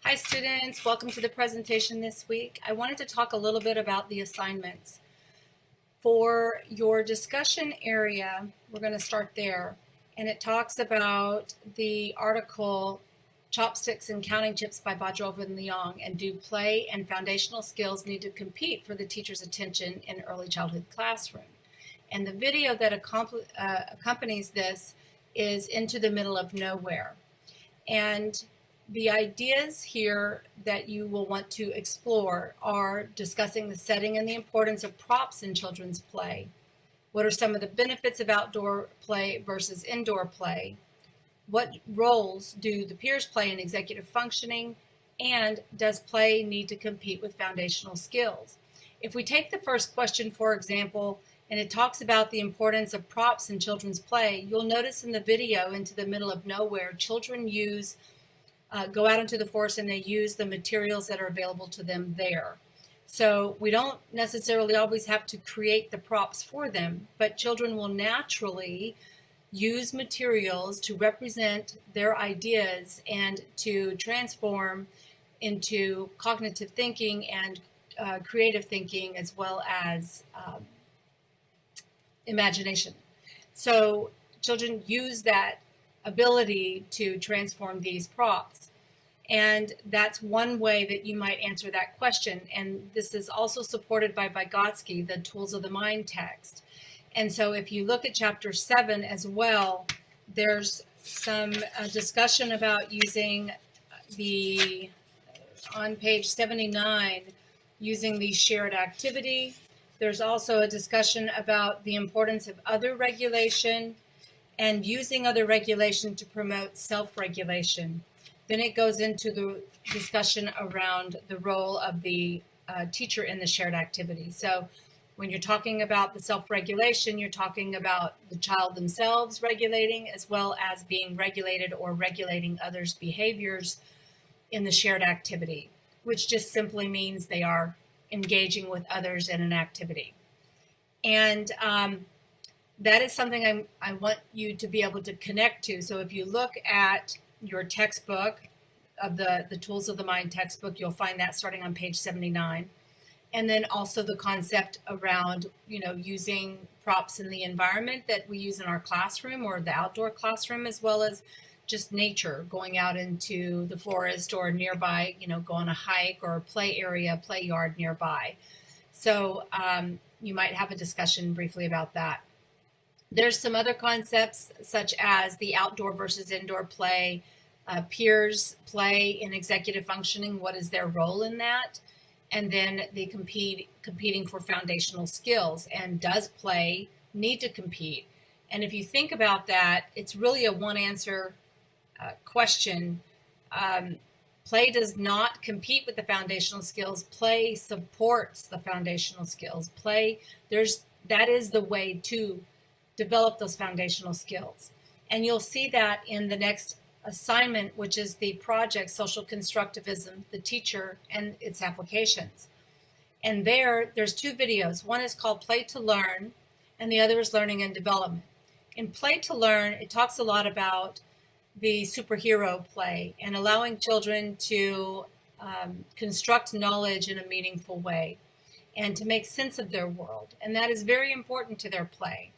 Hi students, welcome to the presentation this week. I wanted to talk a little bit about the assignments. For your discussion area, we're going to start there, and it talks about the article Chopsticks and Counting Chips by Bodrov and Leong, and do play and foundational skills need to compete for the teacher's attention in early childhood classroom. And the video that accompanies this is Into the Middle of Nowhere. And the ideas here that you will want to explore are discussing the setting and the importance of props in children's play. What are some of the benefits of outdoor play versus indoor play? What roles do the peers play in executive functioning? And does play need to compete with foundational skills? If we take the first question, for example, and it talks about the importance of props in children's play, you'll notice in the video Into the Middle of Nowhere, children go out into the forest and they use the materials that are available to them there. So we don't necessarily always have to create the props for them, but children will naturally use materials to represent their ideas and to transform into cognitive thinking and creative thinking, as well as imagination. So children use that ability to transform these props. And that's one way that you might answer that question. And this is also supported by Vygotsky, the Tools of the Mind text. And so if you look at chapter 7 as well, there's some discussion about using on page 79, using the shared activity. There's also a discussion about the importance of other regulation and using other regulation to promote self-regulation. Then it goes into the discussion around the role of the teacher in the shared activity. So when you're talking about the self-regulation, you're talking about the child themselves regulating, as well as being regulated or regulating others' behaviors in the shared activity, which just simply means they are engaging with others in an activity. And that is something I want you to be able to connect to. So if you look at your textbook of the Tools of the Mind textbook, you'll find that starting on page 79. And then also the concept around, using props in the environment that we use in our classroom or the outdoor classroom, as well as just nature, going out into the forest or nearby, go on a hike or a play area, play yard nearby. So you might have a discussion briefly about that. There's some other concepts such as the outdoor versus indoor play, peers play in executive functioning, what is their role in that? And then the competing for foundational skills, and does play need to compete? And if you think about that, it's really a one answer question. Play does not compete with the foundational skills. Play supports the foundational skills. That is the way to develop those foundational skills. And you'll see that in the next assignment, which is the project Social Constructivism, the teacher and its applications. And there's two videos. One is called Play to Learn, and the other is Learning and Development. In Play to Learn, it talks a lot about the superhero play and allowing children to construct knowledge in a meaningful way and to make sense of their world. And that is very important to their play.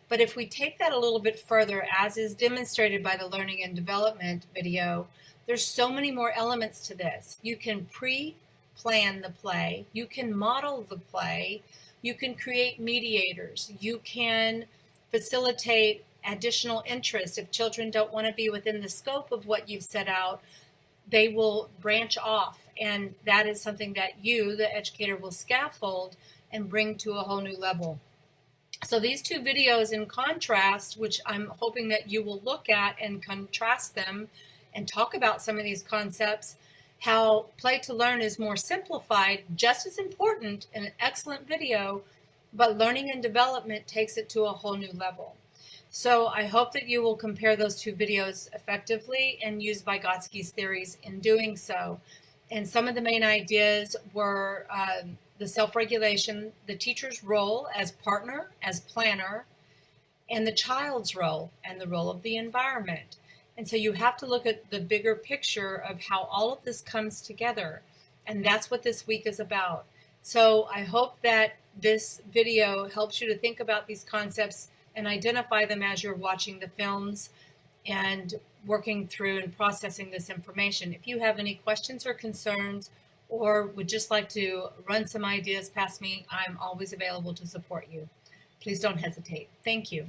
But if we take that a little bit further, as is demonstrated by the Learning and Development video, there's so many more elements to this. You can pre-plan the play, you can model the play, you can create mediators, you can facilitate additional interest. If children don't want to be within the scope of what you've set out, they will branch off. And that is something that you, the educator, will scaffold and bring to a whole new level. So these two videos in contrast, which I'm hoping that you will look at and contrast them and talk about some of these concepts, how Play to Learn is more simplified, just as important, and an excellent video, but Learning and Development takes it to a whole new level. So I hope that you will compare those two videos effectively and use Vygotsky's theories in doing so. And some of the main ideas were the self-regulation, the teacher's role as partner, as planner, and the child's role and the role of the environment. And so you have to look at the bigger picture of how all of this comes together. And that's what this week is about. So I hope that this video helps you to think about these concepts and identify them as you're watching the films and working through and processing this information. If you have any questions or concerns, or would just like to run some ideas past me, I'm always available to support you. Please don't hesitate. Thank you.